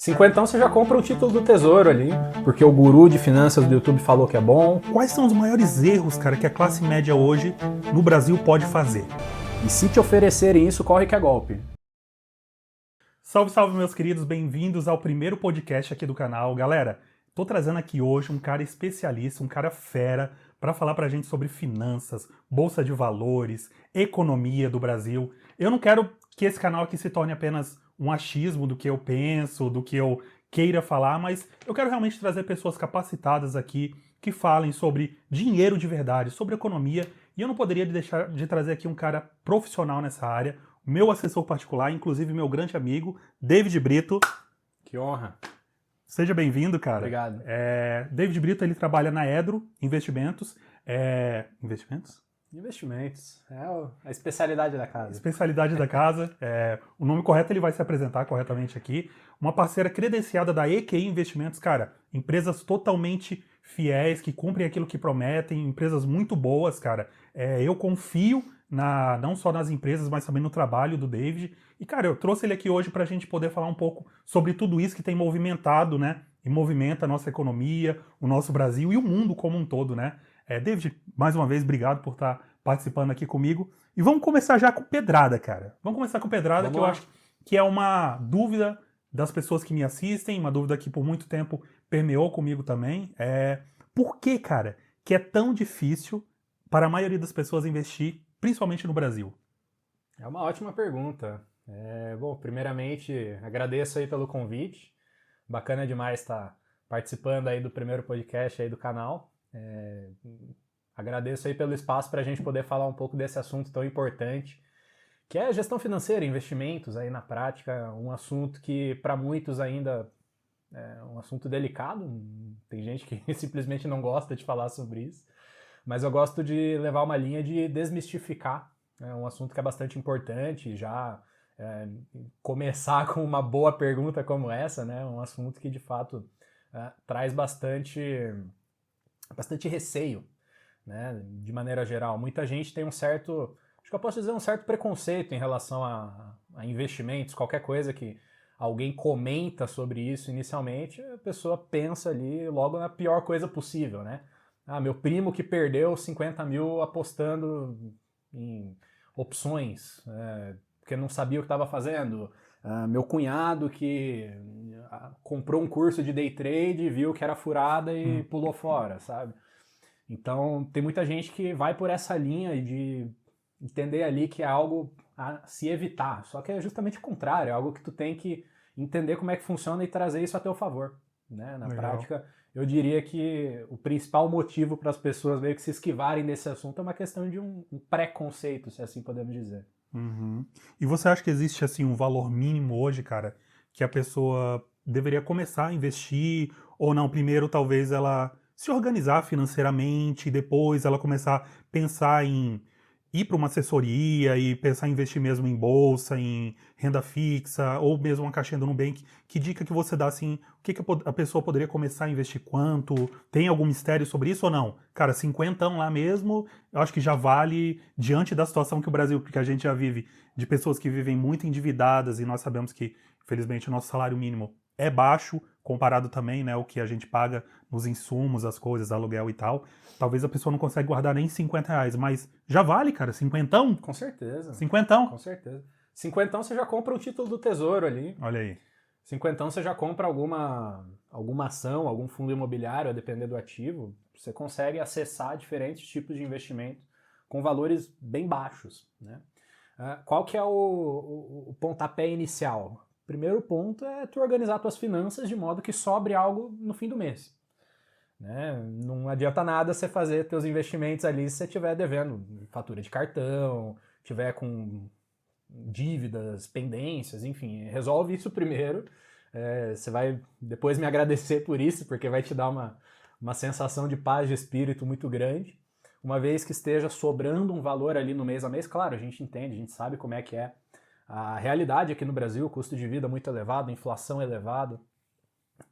Cinquentão você já compra o título do Tesouro ali, porque o guru de finanças do YouTube falou que é bom. Quais são os maiores erros, cara, que a classe média hoje no Brasil pode fazer? E se te oferecerem isso, corre que é golpe. Salve, salve, meus queridos, bem-vindos ao primeiro podcast aqui do canal. Galera, tô trazendo aqui hoje um cara especialista, um cara fera, para falar pra gente sobre finanças, bolsa de valores, economia do Brasil. Eu não quero que esse canal aqui se torne apenas um achismo do que eu penso, do que eu queira falar, mas eu quero realmente trazer pessoas capacitadas aqui que falem sobre dinheiro de verdade, sobre economia, e eu não poderia deixar de trazer aqui um cara profissional nessa área, meu assessor particular, inclusive meu grande amigo, David Brito. Que honra. Seja bem-vindo, cara. Obrigado. David Brito, ele trabalha na Edro Investimentos. Investimentos? Investimentos. É a especialidade da casa. Especialidade da casa. O nome correto ele vai se apresentar corretamente aqui. Uma parceira credenciada da EQI Investimentos. Cara, empresas totalmente fiéis, que cumprem aquilo que prometem, empresas muito boas, cara. Eu confio não só nas empresas, mas também no trabalho do David. E, cara, eu trouxe ele aqui hoje para a gente poder falar um pouco sobre tudo isso que tem movimentado, né? E movimenta a nossa economia, o nosso Brasil e o mundo como um todo, né? David, mais uma vez, obrigado por estar participando aqui comigo. E vamos começar já com pedrada, cara. Vamos começar com pedrada, que eu acho que é uma dúvida das pessoas que me assistem, uma dúvida que por muito tempo permeou comigo também. Por que, cara, que é tão difícil para a maioria das pessoas investir, principalmente no Brasil? É uma ótima pergunta. Bom, primeiramente, agradeço aí pelo convite. Bacana demais estar participando aí do primeiro podcast aí do canal. Agradeço aí pelo espaço para a gente poder falar um pouco desse assunto tão importante, que é gestão financeira, investimentos aí na prática, um assunto que para muitos ainda é um assunto delicado. Tem gente que simplesmente não gosta de falar sobre isso, mas eu gosto de levar uma linha de desmistificar. É um assunto que é bastante importante, já começar com uma boa pergunta como essa, né? Um assunto que de fato traz bastante receio, né? De maneira geral. Muita gente tem acho que eu posso dizer um certo preconceito em relação a investimentos, qualquer coisa que alguém comenta sobre isso inicialmente, a pessoa pensa ali logo na pior coisa possível, né? Meu primo que perdeu 50 mil apostando em opções, porque não sabia o que estava fazendo. Meu cunhado que comprou um curso de day trade, viu que era furada e pulou fora, sabe? Então, tem muita gente que vai por essa linha de entender ali que é algo a se evitar. Só que é justamente o contrário, é algo que tu tem que entender como é que funciona e trazer isso a teu favor, né? Na prática, eu diria que o principal motivo para as pessoas meio que se esquivarem desse assunto é uma questão de um preconceito, se assim podemos dizer. Uhum. E você acha que existe assim um valor mínimo hoje, cara, que a pessoa deveria começar a investir ou não? Primeiro, talvez ela se organizar financeiramente, depois ela começar a pensar em ir para uma assessoria e pensar em investir mesmo em bolsa, em renda fixa ou mesmo uma caixinha do Nubank. Que dica que você dá assim? O que a pessoa poderia começar a investir? Quanto? Tem algum mistério sobre isso ou não? Cara, 50 lá mesmo, eu acho que já vale diante da situação que o Brasil, porque a gente já vive, de pessoas que vivem muito endividadas e nós sabemos que, infelizmente, o nosso salário mínimo é baixo, comparado também, né, o que a gente paga nos insumos, as coisas, aluguel e tal. Talvez a pessoa não consiga guardar nem 50 reais, mas já vale, cara, cinquentão? Com certeza. Cinquentão? Com certeza. Cinquentão você já compra o título do Tesouro ali. Olha aí. Cinquentão você já compra alguma ação, algum fundo imobiliário, a depender do ativo. Você consegue acessar diferentes tipos de investimento com valores bem baixos, né? Qual que é o pontapé inicial? O primeiro ponto é tu organizar tuas finanças de modo que sobre algo no fim do mês, né? Não adianta nada você fazer teus investimentos ali se você estiver devendo fatura de cartão, tiver com dívidas, pendências, enfim, resolve isso primeiro. Você vai depois me agradecer por isso, porque vai te dar uma sensação de paz de espírito muito grande. Uma vez que esteja sobrando um valor ali no mês a mês, claro, a gente entende, a gente sabe como é que é a realidade aqui no Brasil, custo de vida muito elevado, inflação elevada.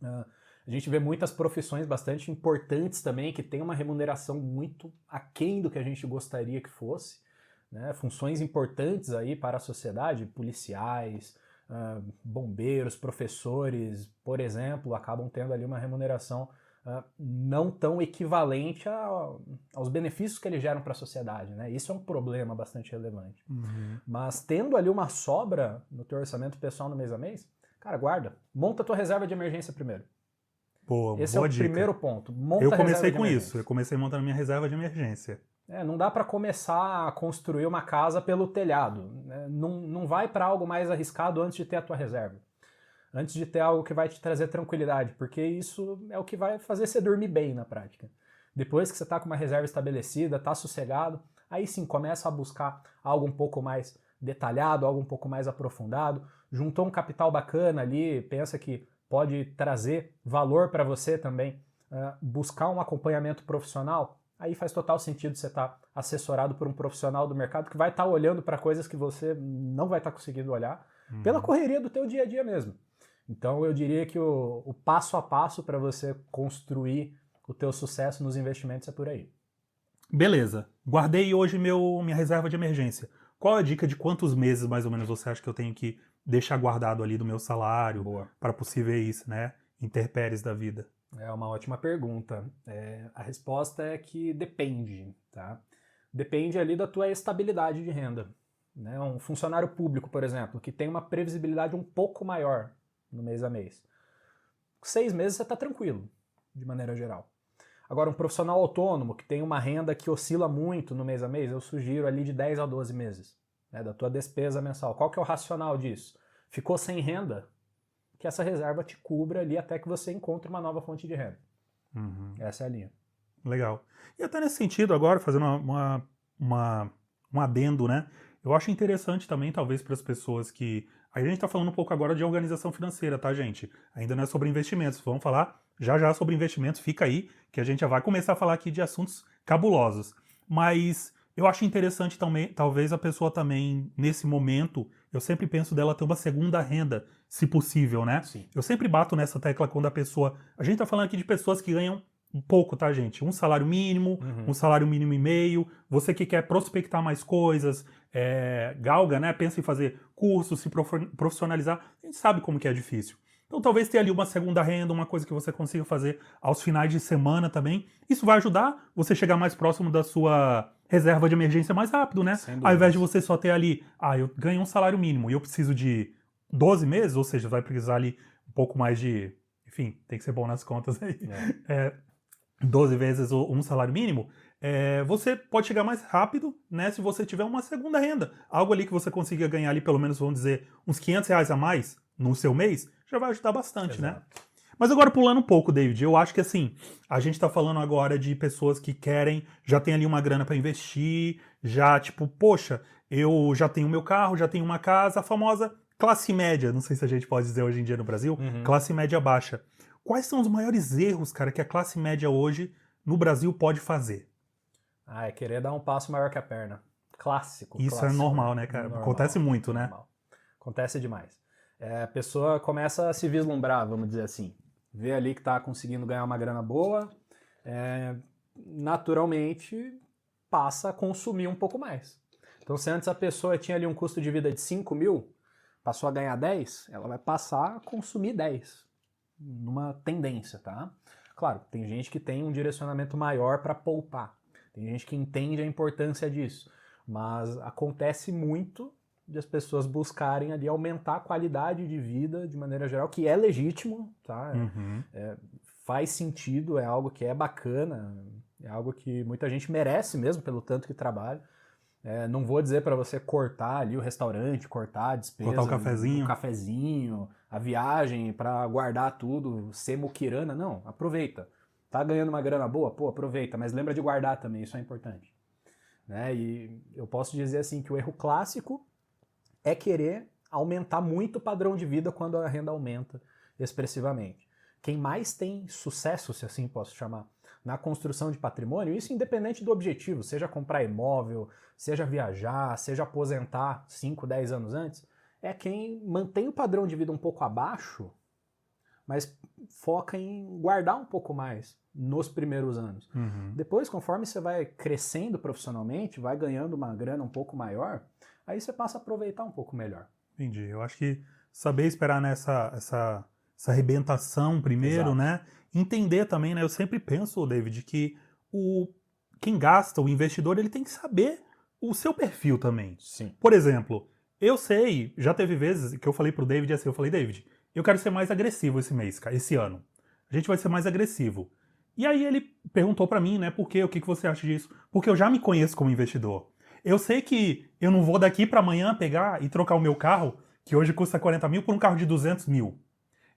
A gente vê muitas profissões bastante importantes também que têm uma remuneração muito aquém do que a gente gostaria que fosse, né? Funções importantes aí para a sociedade, policiais, bombeiros, professores, por exemplo, acabam tendo ali uma remuneração não tão equivalente aos benefícios que eles geram para a sociedade, né? Isso é um problema bastante relevante. Mas tendo ali uma sobra no teu orçamento pessoal no mês a mês, cara, guarda, monta a tua reserva de emergência primeiro. Boa, Esse boa é o dica. primeiro ponto. Monta Eu a comecei reserva de com emergência. isso, eu comecei montando minha reserva de emergência. Não dá para começar a construir uma casa pelo telhado. Né? Não vai para algo mais arriscado antes de ter a tua reserva. Antes de ter algo que vai te trazer tranquilidade, porque isso é o que vai fazer você dormir bem na prática. Depois que você está com uma reserva estabelecida, está sossegado, aí sim começa a buscar algo um pouco mais detalhado, algo um pouco mais aprofundado. Juntou um capital bacana ali, pensa que pode trazer valor para você também, buscar um acompanhamento profissional, aí faz total sentido você estar assessorado por um profissional do mercado que vai estar olhando para coisas que você não vai estar conseguindo olhar, pela correria do teu dia a dia mesmo. Então eu diria que o passo a passo para você construir o teu sucesso nos investimentos é por aí. Beleza, guardei hoje minha reserva de emergência. Qual a dica de quantos meses mais ou menos você acha que eu tenho que deixar guardado ali do meu salário para possíveis, né, intempéries da vida? É uma ótima pergunta. A resposta é que depende, tá? Depende ali da tua estabilidade de renda. Né? Um funcionário público, por exemplo, que tem uma previsibilidade um pouco maior no mês a mês. 6 meses você está tranquilo, de maneira geral. Agora, um profissional autônomo que tem uma renda que oscila muito no mês a mês, eu sugiro ali de 10 a 12 meses, né, da tua despesa mensal. Qual que é o racional disso? Ficou sem renda? Que essa reserva te cubra ali até que você encontre uma nova fonte de renda. Essa é a linha. Legal. E até nesse sentido agora, fazendo um adendo, né? Eu acho interessante também, talvez, para as pessoas que... A gente está falando um pouco agora de organização financeira, tá, gente? Ainda não é sobre investimentos. Vamos falar já sobre investimentos. Fica aí, que a gente já vai começar a falar aqui de assuntos cabulosos. Mas eu acho interessante também, talvez a pessoa também, nesse momento, eu sempre penso dela ter uma segunda renda, se possível, né? Sim. Eu sempre bato nessa tecla quando a pessoa... A gente tá falando aqui de pessoas que ganham um pouco, tá, gente? Um salário mínimo, um salário mínimo e meio. Você que quer prospectar mais coisas, galga, né? Pensa em fazer cursos, se profissionalizar. A gente sabe como que é difícil. Então talvez ter ali uma segunda renda, uma coisa que você consiga fazer aos finais de semana também. Isso vai ajudar você chegar mais próximo da sua reserva de emergência mais rápido, né? Ao invés de você só ter ali, eu ganho um salário mínimo e eu preciso de 12 meses, ou seja, vai precisar ali um pouco mais de... Enfim, tem que ser bom nas contas aí. 12 vezes um salário mínimo, você pode chegar mais rápido, né, se você tiver uma segunda renda. Algo ali que você consiga ganhar ali, pelo menos, vamos dizer, uns R$500 a mais no seu mês, já vai ajudar bastante, né? Mas agora pulando um pouco, David, eu acho que assim, a gente tá falando agora de pessoas que já tem ali uma grana para investir, já tipo, poxa, eu já tenho meu carro, já tenho uma casa, a famosa classe média, não sei se a gente pode dizer hoje em dia no Brasil, classe média baixa. Quais são os maiores erros, cara, que a classe média hoje no Brasil pode fazer? É querer dar um passo maior que a perna. Clássico. Isso é normal, né, cara? Normal, Acontece muito, normal. né? Acontece demais. A pessoa começa a se vislumbrar, vamos dizer assim. Vê ali que está conseguindo ganhar uma grana boa, naturalmente passa a consumir um pouco mais. Então, se antes a pessoa tinha ali um custo de vida de 5 mil, passou a ganhar 10, ela vai passar a consumir 10. Numa tendência, tá? Claro, tem gente que tem um direcionamento maior para poupar. Tem gente que entende a importância disso. Mas acontece muito de as pessoas buscarem ali aumentar a qualidade de vida de maneira geral, que é legítimo, tá? Faz sentido, é algo que é bacana, é algo que muita gente merece mesmo pelo tanto que trabalha. Não vou dizer para você cortar ali o restaurante, cortar a despesa, Cortar o cafezinho, a viagem para guardar tudo, ser muquirana, não, aproveita. Tá ganhando uma grana boa? Pô, aproveita, mas lembra de guardar também, isso é importante. Né? E eu posso dizer assim que o erro clássico é querer aumentar muito o padrão de vida quando a renda aumenta expressivamente. Quem mais tem sucesso, se assim posso chamar, na construção de patrimônio, isso independente do objetivo, seja comprar imóvel, seja viajar, seja aposentar 5, 10 anos antes, é quem mantém o padrão de vida um pouco abaixo, mas foca em guardar um pouco mais nos primeiros anos. Depois, conforme você vai crescendo profissionalmente, vai ganhando uma grana um pouco maior, aí você passa a aproveitar um pouco melhor. Entendi. Eu acho que saber esperar nessa essa arrebentação primeiro, Exato. né? Entender também, né? Eu sempre penso, David, que quem gasta, o investidor, ele tem que saber o seu perfil também. Sim. Por exemplo, eu sei, já teve vezes que eu falei pro David assim, eu falei, David, eu quero ser mais agressivo esse mês, cara, esse ano. A gente vai ser mais agressivo. E aí ele perguntou pra mim, né, por quê, o que você acha disso? Porque eu já me conheço como investidor. Eu sei que eu não vou daqui pra amanhã pegar e trocar o meu carro, que hoje custa 40 mil, por um carro de 200 mil.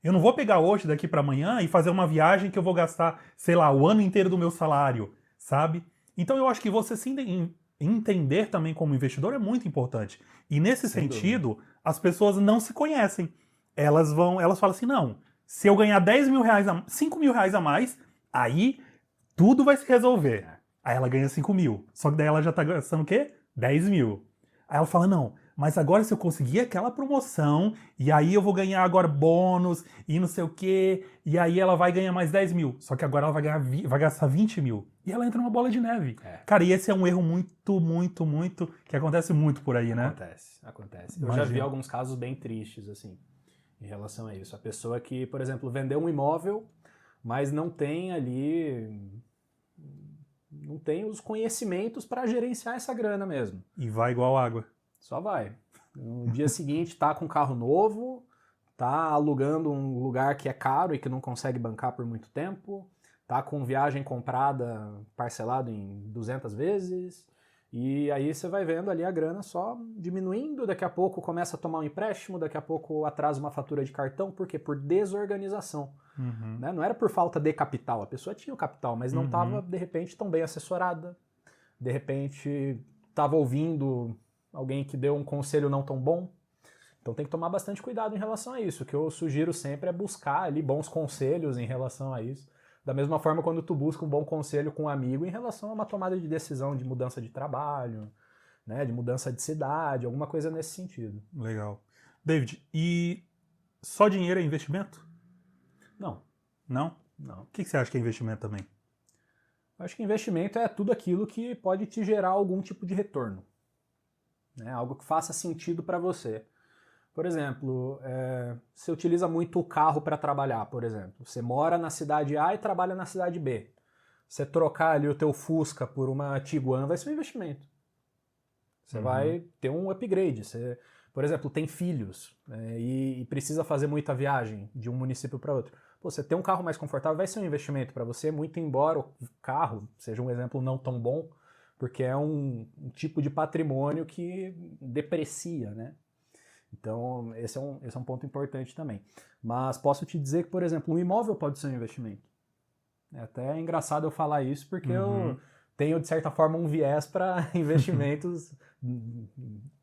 Eu não vou pegar hoje, daqui pra amanhã, e fazer uma viagem que eu vou gastar, sei lá, o ano inteiro do meu salário, sabe? Então eu acho que você se entender também como investidor é muito importante. E nesse Sem sentido, as pessoas não se conhecem. Elas falam assim, não, se eu ganhar 10 mil reais, 5 mil reais a mais, aí tudo vai se resolver. Aí ela ganha 5 mil. Só que daí ela já tá gastando o quê? 10 mil. Aí ela fala, não, mas agora se eu conseguir aquela promoção, e aí eu vou ganhar agora bônus, e não sei o quê, e aí ela vai ganhar mais 10 mil. Só que agora ela vai gastar 20 mil. E ela entra numa bola de neve. Cara, e esse é um erro muito, que acontece muito por aí, né? Acontece. Eu já vi alguns casos bem tristes, assim, em relação a isso. A pessoa que, por exemplo, vendeu um imóvel, mas não tem os conhecimentos para gerenciar essa grana mesmo. E vai igual água. Só vai. No dia seguinte tá com um carro novo, tá alugando um lugar que é caro e que não consegue bancar por muito tempo, tá com viagem comprada, parcelado em 200 vezes, e aí você vai vendo ali a grana só diminuindo, daqui a pouco começa a tomar um empréstimo, daqui a pouco atrasa uma fatura de cartão, por quê? Por desorganização. Né? Não era por falta de capital, a pessoa tinha o capital, mas não estava, de repente, tão bem assessorada, de repente estava ouvindo alguém que deu um conselho não tão bom. Então tem que tomar bastante cuidado em relação a isso. O que eu sugiro sempre é buscar ali bons conselhos em relação a isso. Da mesma forma quando tu busca um bom conselho com um amigo em relação a uma tomada de decisão de mudança de trabalho, né, de mudança de cidade, alguma coisa nesse sentido. Legal. David, e só dinheiro é investimento? Não. Não? Não. O que você acha que é investimento também? Eu acho que investimento é tudo aquilo que pode te gerar algum tipo de retorno. Né? Algo que faça sentido para você. Por exemplo, você utiliza muito o carro para trabalhar, por exemplo. Você mora na cidade A e trabalha na cidade B. Você trocar ali o teu Fusca por uma Tiguan vai ser um investimento. Você vai ter um upgrade. Você, por exemplo, tem filhos e precisa fazer muita viagem de um município para outro. Pô, você ter um carro mais confortável vai ser um investimento para você, muito embora o carro seja um exemplo não tão bom, porque é um tipo de patrimônio que deprecia, né? Então, esse é um ponto importante também. Mas posso te dizer que, por exemplo, um imóvel pode ser um investimento. É até engraçado eu falar isso, porque eu tenho, de certa forma, um viés para investimentos,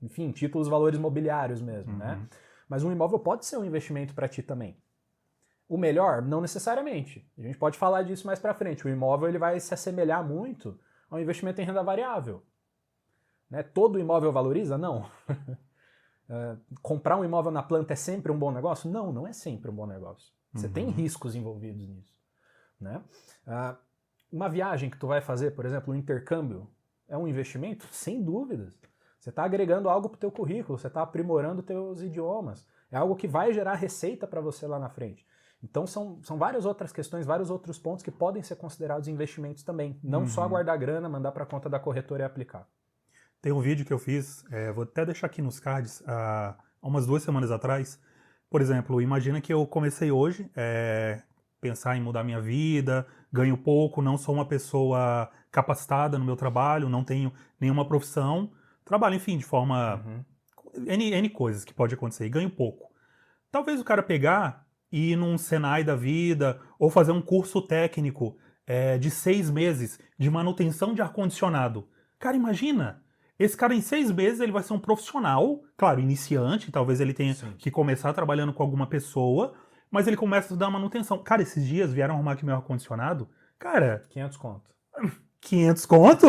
enfim, títulos, valores mobiliários mesmo, né? Mas um imóvel pode ser um investimento para ti também. O melhor? Não necessariamente. A gente pode falar disso mais para frente. O imóvel ele vai se assemelhar muito ao investimento em renda variável. Né? Todo imóvel valoriza? Não. Comprar um imóvel na planta é sempre um bom negócio? Não, não é sempre um bom negócio. Você tem riscos envolvidos nisso. Né? Uma viagem que tu vai fazer, por exemplo, um intercâmbio, é um investimento? Sem dúvidas. Você está agregando algo para o teu currículo, você está aprimorando teus idiomas. É algo que vai gerar receita para você lá na frente. Então são várias outras questões, vários outros pontos que podem ser considerados investimentos também. Não só guardar grana, mandar para a conta da corretora e aplicar. Tem um vídeo que eu fiz, vou até deixar aqui nos cards, há umas 2 semanas atrás. Por exemplo, imagina que eu comecei hoje pensar em mudar minha vida, ganho pouco, não sou uma pessoa capacitada no meu trabalho, não tenho nenhuma profissão, trabalho, enfim, de forma... N coisas que pode acontecer, e ganho pouco. Talvez o cara pegar e ir num Senai da vida, ou fazer um curso técnico de 6 meses de manutenção de ar-condicionado. Cara, imagina! Esse cara em 6 meses ele vai ser um profissional, claro, iniciante, talvez ele tenha que começar trabalhando com alguma pessoa, mas ele começa a dar manutenção. Cara, esses dias vieram arrumar aqui meu ar-condicionado, cara... 500 conto. 500 conto?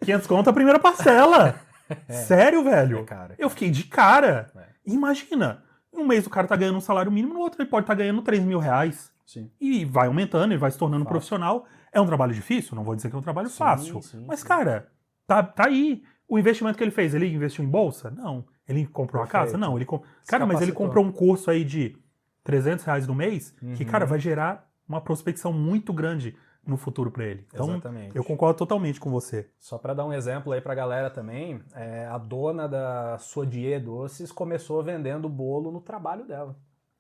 500 conto a primeira parcela! Sério, velho? Cara. Eu fiquei de cara. Imagina, um mês o cara tá ganhando um salário mínimo, no outro ele pode estar ganhando 3 mil reais. Sim. E vai aumentando, ele vai se tornando profissional. É um trabalho difícil? Não vou dizer que é um trabalho fácil. Mas, cara, tá aí. O investimento que ele fez, ele investiu em bolsa? Não. Ele comprou a casa? Perfeito. Não, Se cara, mas ele capacitou. comprou um curso aí de R$ 300 no mês, que, Uhum. cara, vai gerar uma prospecção muito grande no futuro para ele. Então, Exatamente. eu concordo totalmente com você. Só para dar um exemplo aí pra galera também, a dona da Sodier Doces começou vendendo bolo no trabalho dela.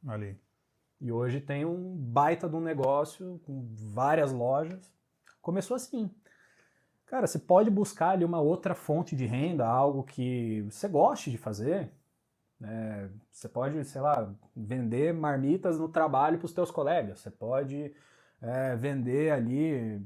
Olha aí. E hoje tem um baita de um negócio com várias lojas. Começou assim. Cara, você pode buscar ali uma outra fonte de renda, algo que você goste de fazer. Você pode, sei lá, vender marmitas no trabalho para os teus colegas. Você pode vender ali,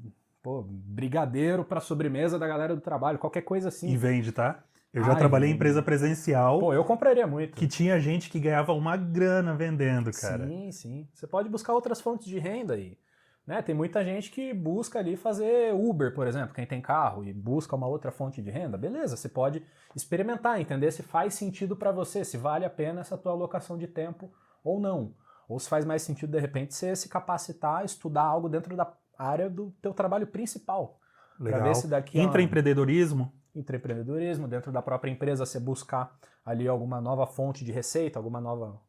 brigadeiro para sobremesa da galera do trabalho, qualquer coisa assim. E vende, tá? Eu já trabalhei em empresa presencial Pô, eu compraria muito. que tinha gente que ganhava uma grana vendendo, cara. Sim, sim. Você pode buscar outras fontes de renda aí. Né? Tem muita gente que busca ali fazer Uber, por exemplo, quem tem carro e busca uma outra fonte de renda. Beleza, você pode experimentar, entender se faz sentido para você, se vale a pena essa tua alocação de tempo ou não. Ou se faz mais sentido, de repente, você se capacitar, estudar algo dentro da área do teu trabalho principal. Legal. Pra ver se daqui Intraempreendedorismo. Intraempreendedorismo, dentro da própria empresa você buscar ali alguma nova fonte de receita, alguma nova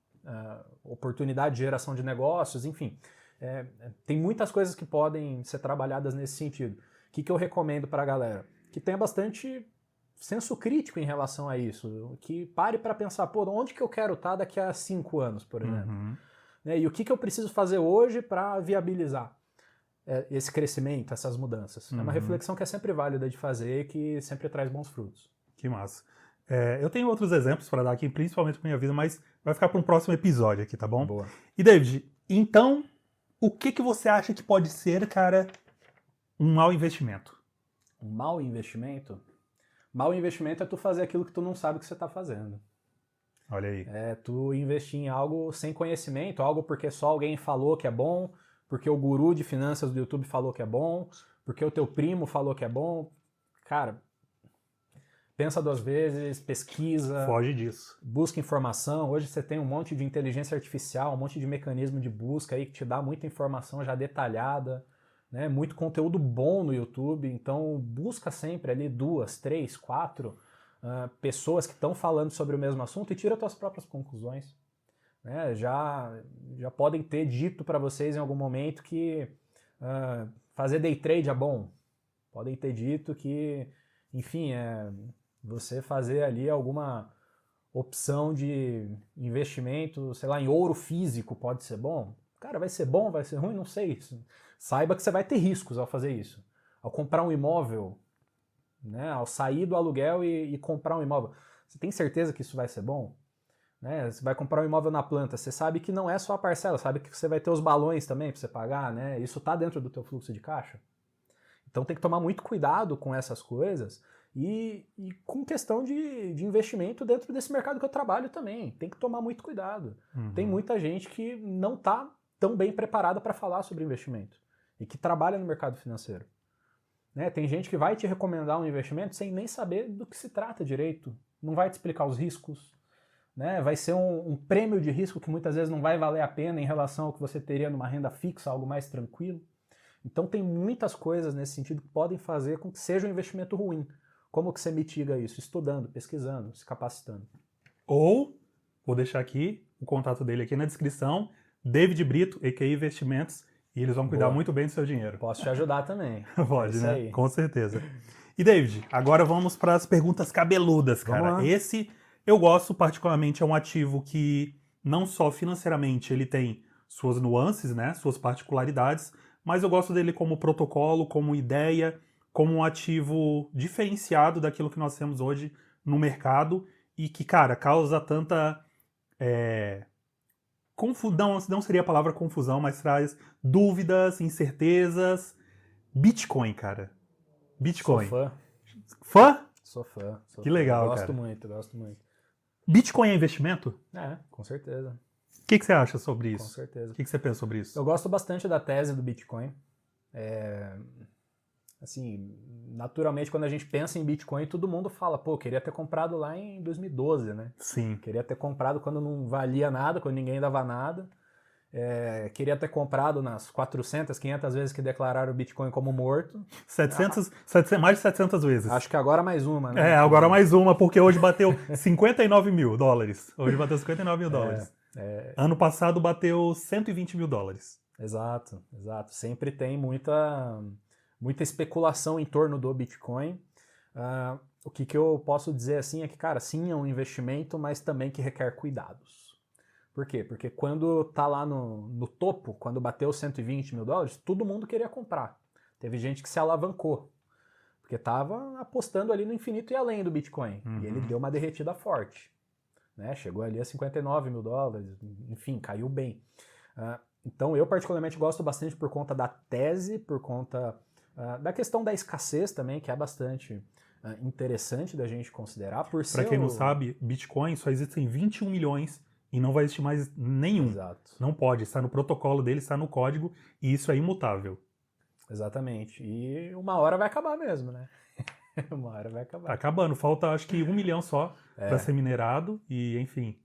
oportunidade de geração de negócios, enfim. Tem muitas coisas que podem ser trabalhadas nesse sentido. O que eu recomendo para a galera? Que tenha bastante senso crítico em relação a isso, que pare para pensar, pô, onde que eu quero estar daqui a 5 anos, por exemplo? Uhum. E o que eu preciso fazer hoje para viabilizar esse crescimento, essas mudanças? É uma reflexão que é sempre válida de fazer e que sempre traz bons frutos. Que massa. Eu tenho outros exemplos para dar aqui, principalmente com minha vida, mas vai ficar para um próximo episódio aqui, tá bom? Boa. E David, então, o que você acha que pode ser, cara, um mau investimento? Um mau investimento? Mau investimento é tu fazer aquilo que tu não sabe que você está fazendo. Olha aí. É tu investir em algo sem conhecimento, algo porque só alguém falou que é bom, porque o guru de finanças do YouTube falou que é bom, porque o teu primo falou que é bom. Cara, pensa 2 vezes, pesquisa. Foge disso. Busca informação. Hoje você tem um monte de inteligência artificial, um monte de mecanismo de busca aí que te dá muita informação já detalhada, né? Muito conteúdo bom no YouTube. Então busca sempre ali 2, 3, 4 pessoas que estão falando sobre o mesmo assunto e tira tuas próprias conclusões. Né? Já podem ter dito para vocês em algum momento que fazer day trade é bom. Podem ter dito que, enfim, você fazer ali alguma opção de investimento, sei lá, em ouro físico pode ser bom. Cara, vai ser bom, vai ser ruim, não sei. Saiba que você vai ter riscos ao fazer isso. Ao comprar um imóvel, né, ao sair do aluguel e comprar um imóvel. Você tem certeza que isso vai ser bom? Né? Você vai comprar um imóvel na planta, você sabe que não é só a parcela, sabe que você vai ter os balões também para você pagar, né? Isso está dentro do teu fluxo de caixa. Então tem que tomar muito cuidado com essas coisas e com questão de investimento dentro desse mercado que eu trabalho também. Tem que tomar muito cuidado. Tem muita gente que não está tão bem preparada para falar sobre investimento e que trabalha no mercado financeiro. Né? Tem gente que vai te recomendar um investimento sem nem saber do que se trata direito. Não vai te explicar os riscos. Né? Vai ser um prêmio de risco que muitas vezes não vai valer a pena em relação ao que você teria numa renda fixa, algo mais tranquilo. Então tem muitas coisas nesse sentido que podem fazer com que seja um investimento ruim. Como que você mitiga isso? Estudando, pesquisando, se capacitando. Ou, vou deixar aqui o contato dele aqui na descrição, David Brito, a.k.a. Investimentos, e eles vão cuidar muito bem do seu dinheiro. Posso te ajudar também. Pode, isso né? aí. Com certeza. E David, agora vamos para as perguntas cabeludas, cara. Vamos lá. Esse eu gosto particularmente, é um ativo que não só financeiramente ele tem suas nuances, né, suas particularidades, mas eu gosto dele como protocolo, como ideia, como um ativo diferenciado daquilo que nós temos hoje no mercado e que, cara, causa tanta confusão, não seria a palavra confusão, mas traz dúvidas, incertezas. Bitcoin, cara. Bitcoin. Sou fã. Fã? Sou fã. Que legal, gosto cara. Gosto muito. Bitcoin é investimento? Com certeza. O que você acha sobre isso? Com certeza. O que você pensa sobre isso? Eu gosto bastante da tese do Bitcoin. Assim, naturalmente, quando a gente pensa em Bitcoin, todo mundo fala, pô, queria ter comprado lá em 2012, né? Sim. Queria ter comprado quando não valia nada, quando ninguém dava nada. queria ter comprado nas 400, 500 vezes que declararam o Bitcoin como morto. 700, mais de 700 vezes. Acho que agora mais uma, né? Agora mais uma, porque hoje bateu 59 mil dólares. Hoje bateu 59 mil dólares. Ano passado bateu 120 mil dólares. Exato. Sempre tem muita especulação em torno do Bitcoin. O que eu posso dizer assim é que, cara, sim, é um investimento, mas também que requer cuidados. Por quê? Porque quando tá lá no topo, quando bateu 120 mil dólares, todo mundo queria comprar. Teve gente que se alavancou, porque tava apostando ali no infinito e além do Bitcoin. E ele deu uma derretida forte. Né? Chegou ali a 59 mil dólares, enfim, caiu bem. Então eu particularmente gosto bastante por conta da tese, por conta da questão da escassez também, que é bastante interessante da gente considerar. Para quem não sabe, Bitcoin só existem 21 milhões e não vai existir mais nenhum. Exato. Não pode, está no protocolo dele, está no código, e isso é imutável. Exatamente. E uma hora vai acabar mesmo, né? Uma hora vai acabar. Tá acabando, falta acho que 1 milhão só para ser minerado, e enfim.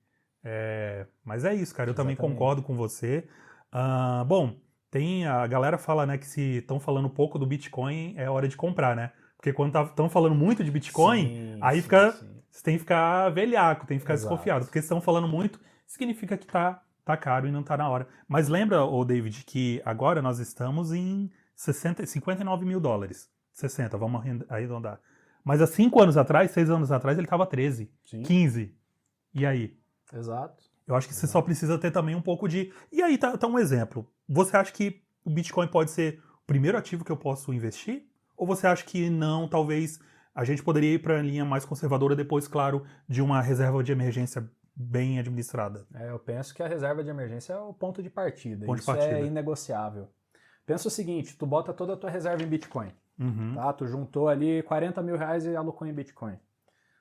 Mas é isso, cara, eu também concordo com você. Bom, a galera fala, né, que se estão falando pouco do Bitcoin, é hora de comprar, né? Porque quando estão falando muito de Bitcoin, você tem que ficar velhaco, tem que ficar desconfiado. Porque se estão falando muito, significa que tá caro e não tá na hora. Mas lembra, David, que agora nós estamos em 59 mil dólares. 60, vamos arredondar. Mas há 5 anos atrás, 6 anos atrás, ele estava 13, 15. E aí? Exato. Eu acho que você só precisa ter também um pouco de... E aí, tá um exemplo. Você acha que o Bitcoin pode ser o primeiro ativo que eu posso investir? Ou você acha que não, talvez a gente poderia ir para a linha mais conservadora depois, claro, de uma reserva de emergência bem administrada? Eu penso que a reserva de emergência é o ponto de partida. Isso é inegociável. Pensa o seguinte, tu bota toda a tua reserva em Bitcoin. Tá? Tu juntou ali 40 mil reais e alocou em Bitcoin.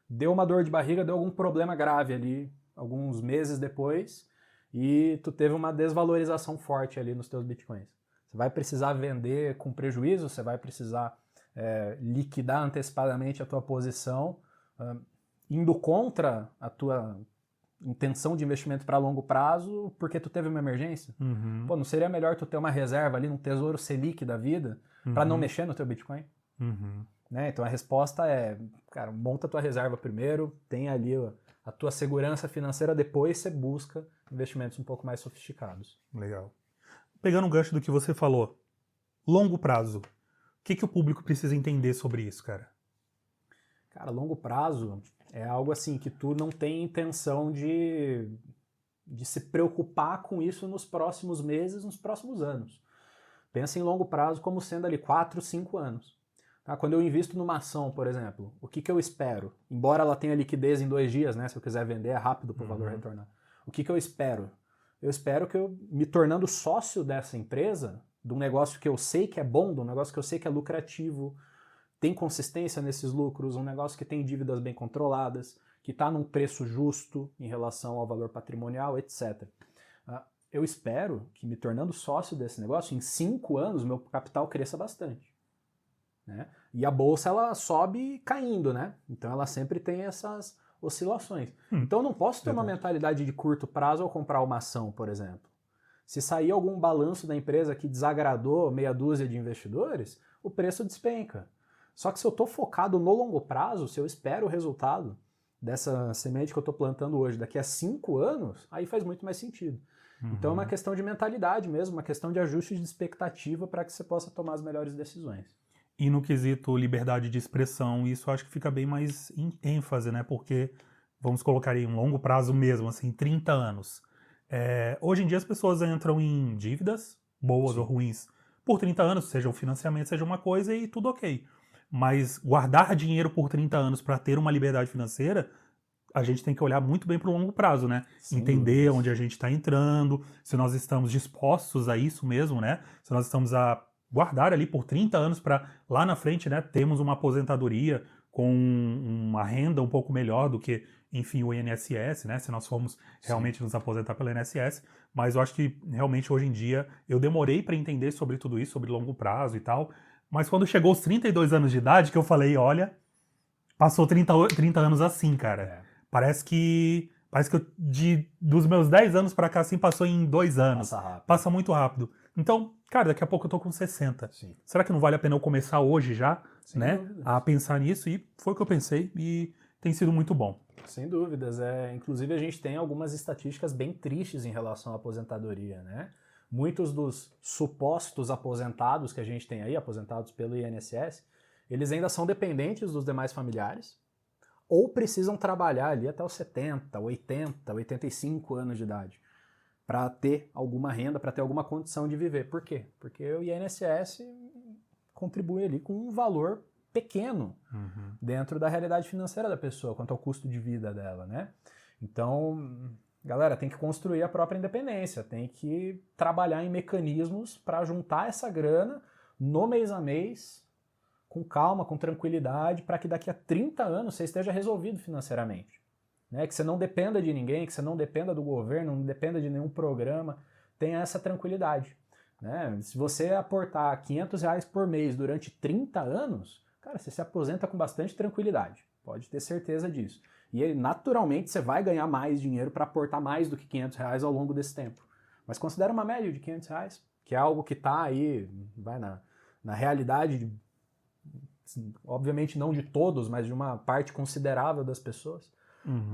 Deu uma dor de barriga, deu algum problema grave ali, alguns meses depois, e tu teve uma desvalorização forte ali nos teus Bitcoins. Você vai precisar vender com prejuízo, você vai precisar liquidar antecipadamente a tua posição, indo contra a tua intenção de investimento para longo prazo, porque tu teve uma emergência. Pô, não seria melhor tu ter uma reserva ali, num tesouro Selic da vida, para não mexer no teu Bitcoin? Né? Então a resposta é, cara, monta a tua reserva primeiro, tem ali a tua segurança financeira, depois você busca investimentos um pouco mais sofisticados. Legal. Pegando um gancho do que você falou, longo prazo, o que o público precisa entender sobre isso, cara? Cara, longo prazo é algo assim que tu não tem intenção de se preocupar com isso nos próximos meses, nos próximos anos. Pensa em longo prazo como sendo ali 4, 5 anos. Tá? Quando eu invisto numa ação, por exemplo, o que eu espero? Embora ela tenha liquidez em 2 dias, né? Se eu quiser vender, é rápido para o valor retornar. O que eu espero? Eu espero que eu, me tornando sócio dessa empresa, de um negócio que eu sei que é bom, de um negócio que eu sei que é lucrativo, tem consistência nesses lucros, um negócio que tem dívidas bem controladas, que está num preço justo em relação ao valor patrimonial, etc. Eu espero que, me tornando sócio desse negócio, em 5 anos, meu capital cresça bastante. Né? E a bolsa, ela sobe caindo, né? Então ela sempre tem essas oscilações. Então eu não posso ter uma mentalidade de curto prazo ao comprar uma ação, por exemplo. Se sair algum balanço da empresa que desagradou meia dúzia de investidores, o preço despenca. Só que se eu estou focado no longo prazo, se eu espero o resultado dessa semente que eu estou plantando hoje daqui a 5 anos, aí faz muito mais sentido. Então é uma questão de mentalidade mesmo, uma questão de ajuste de expectativa para que você possa tomar as melhores decisões. E no quesito liberdade de expressão, isso acho que fica bem mais em ênfase, né? Porque, vamos colocar aí um longo prazo mesmo, assim, 30 anos. Hoje em dia as pessoas entram em dívidas, boas ou ruins, por 30 anos, seja um financiamento, seja uma coisa, e tudo ok. Mas guardar dinheiro por 30 anos para ter uma liberdade financeira, a gente tem que olhar muito bem para o longo prazo, né? Sim, entender onde a gente está entrando, se nós estamos dispostos a isso mesmo, né? Se nós estamos a guardar ali por 30 anos para lá na frente, né, termos uma aposentadoria com uma renda um pouco melhor do que, enfim, o INSS, né? Se nós formos realmente nos aposentar pelo INSS. Mas eu acho que realmente hoje em dia eu demorei para entender sobre tudo isso, sobre longo prazo e tal. Mas quando chegou os 32 anos de idade, que eu falei, olha, passou 30 anos assim, cara. Parece que Parece que dos meus 10 anos pra cá, assim, passou em 2 anos. Passa rápido. Passa muito rápido. Então, cara, daqui a pouco eu tô com 60. Sim. Será que não vale a pena eu começar hoje já, Sem né? dúvidas. A pensar nisso? E foi o que eu pensei e tem sido muito bom. Sem dúvidas. Inclusive, a gente tem algumas estatísticas bem tristes em relação à aposentadoria, né? Muitos dos supostos aposentados que a gente tem aí, aposentados pelo INSS, eles ainda são dependentes dos demais familiares ou precisam trabalhar ali até os 70, 80, 85 anos de idade para ter alguma renda, para ter alguma condição de viver. Por quê? Porque o INSS contribui ali com um valor pequeno dentro da realidade financeira da pessoa, quanto ao custo de vida dela, né? Então, galera, tem que construir a própria independência, tem que trabalhar em mecanismos para juntar essa grana no mês a mês, com calma, com tranquilidade, para que daqui a 30 anos você esteja resolvido financeiramente. Né? Que você não dependa de ninguém, que você não dependa do governo, não dependa de nenhum programa, tenha essa tranquilidade. Né? Se você aportar R$500 por mês durante 30 anos, cara, você se aposenta com bastante tranquilidade, pode ter certeza disso. E aí, naturalmente você vai ganhar mais dinheiro para aportar mais do que R$500 ao longo desse tempo. Mas considera uma média de R$500, que é algo que está aí, vai na realidade, obviamente não de todos, mas de uma parte considerável das pessoas.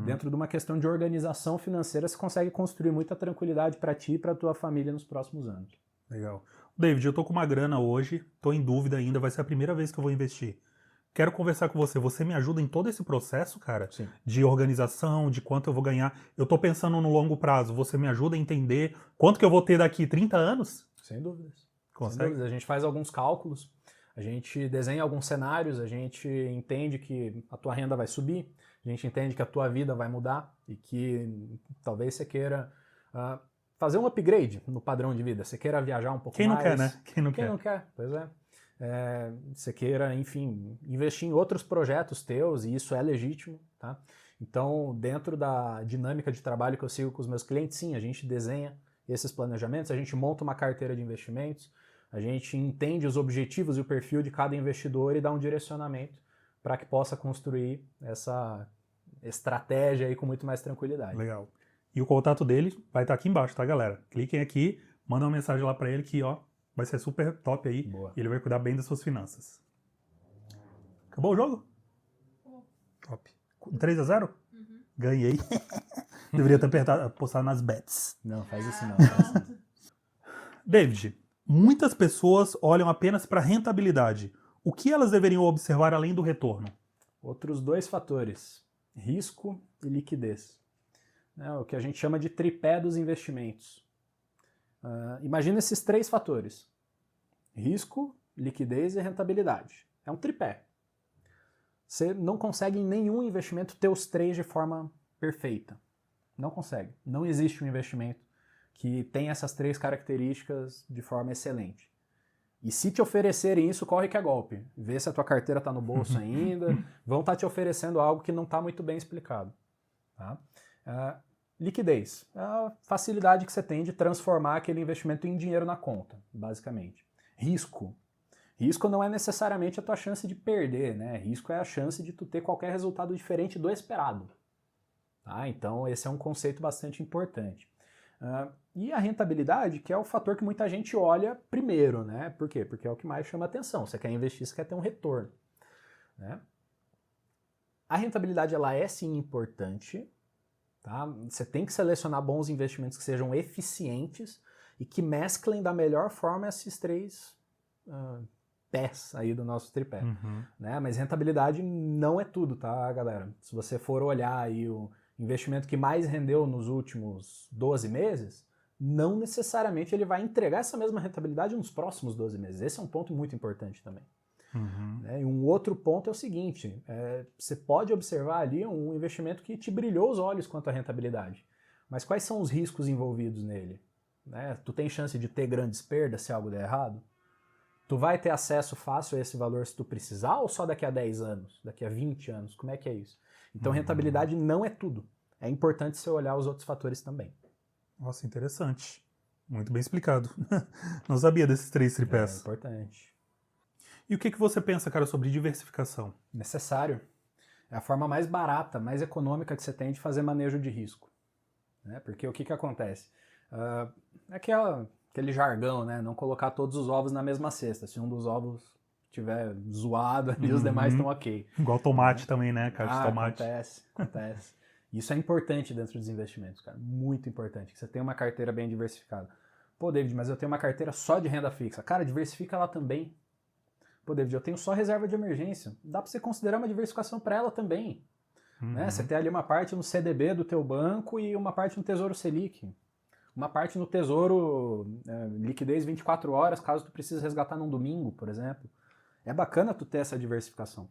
Dentro de uma questão de organização financeira, você consegue construir muita tranquilidade para ti e para tua família nos próximos anos. Legal. David, eu tô com uma grana hoje, tô em dúvida ainda, vai ser a primeira vez que eu vou investir. Quero conversar com você. Você me ajuda em todo esse processo, cara? Sim. De organização, de quanto eu vou ganhar. Eu tô pensando no longo prazo. Você me ajuda a entender quanto que eu vou ter daqui 30 anos? Sem dúvidas. Consegue? Sem dúvidas. A gente faz alguns cálculos, a gente desenha alguns cenários, a gente entende que a tua renda vai subir, a gente entende que a tua vida vai mudar e que talvez você queira fazer um upgrade no padrão de vida. Você queira viajar um pouco Quem não mais. quer, né? Quem não Quem quer? não quer, pois é. Você queira, enfim, investir em outros projetos teus, e isso é legítimo, tá? Então, dentro da dinâmica de trabalho que eu sigo com os meus clientes, sim, a gente desenha esses planejamentos, a gente monta uma carteira de investimentos, a gente entende os objetivos e o perfil de cada investidor e dá um direcionamento para que possa construir essa estratégia aí com muito mais tranquilidade. Legal. E o contato dele vai estar aqui embaixo, tá, galera? Cliquem aqui, mandem uma mensagem lá para ele que, ó, vai ser super top aí. Boa. E ele vai cuidar bem das suas finanças. Acabou o jogo? Top. 3-0? Ganhei. Deveria ter apostado nas bets. Não, faz isso não. Faz isso não. David, muitas pessoas olham apenas para rentabilidade. O que elas deveriam observar além do retorno? Outros dois fatores, risco e liquidez. O que a gente chama de tripé dos investimentos. Imagina esses três fatores: risco, liquidez e rentabilidade. É um tripé. Você não consegue em nenhum investimento ter os três de forma perfeita. Não consegue. Não existe um investimento que tenha essas três características de forma excelente. E se te oferecerem isso, corre que é golpe. Vê se a tua carteira está no bolso ainda. Vão estar te oferecendo algo que não está muito bem explicado. Tá? Liquidez. É a facilidade que você tem de transformar aquele investimento em dinheiro na conta, basicamente. Risco. Risco não é necessariamente a tua chance de perder, né? Risco é a chance de tu ter qualquer resultado diferente do esperado. Tá? Então esse é um conceito bastante importante. E a rentabilidade, que é o fator que muita gente olha primeiro, né? Por quê? Porque é o que mais chama atenção. Você quer investir, você quer ter um retorno. Né? A rentabilidade, ela é sim importante. Tá? Você tem que selecionar bons investimentos que sejam eficientes e que mesclem da melhor forma esses três pés aí do nosso tripé. Né? Mas rentabilidade não é tudo, tá, galera? Se você for olhar aí o investimento que mais rendeu nos últimos 12 meses, não necessariamente ele vai entregar essa mesma rentabilidade nos próximos 12 meses. Esse é um ponto muito importante também. Né? E um outro ponto é o seguinte, você pode observar ali um investimento que te brilhou os olhos quanto à rentabilidade, mas quais são os riscos envolvidos nele? Né? Tu tem chance de ter grandes perdas se algo der errado? Tu vai ter acesso fácil a esse valor se tu precisar ou só daqui a 10 anos, daqui a 20 anos? Como é que é isso? Então rentabilidade não é tudo. É importante você olhar os outros fatores também. Nossa, interessante. Muito bem explicado. Não sabia desses três tripés. É importante. E o que você pensa, cara, sobre diversificação? Necessário. É a forma mais barata, mais econômica que você tem de fazer manejo de risco. né? Porque o que acontece? É aquele jargão, né? Não colocar todos os ovos na mesma cesta. Se um dos ovos tiver zoado ali, os demais estão ok. Igual tomate também, né, cara? De tomate. Acontece. Isso é importante dentro dos investimentos, cara. Muito importante. Que você tenha uma carteira bem diversificada. Pô, David, mas eu tenho uma carteira só de renda fixa. Cara, diversifica ela também. Pô, David, eu tenho só reserva de emergência. Dá para você considerar uma diversificação para ela também. Né? Você tem ali uma parte no CDB do teu banco e uma parte no Tesouro Selic. Uma parte no Tesouro liquidez 24 horas, caso tu precise resgatar num domingo, por exemplo. É bacana tu ter essa diversificação.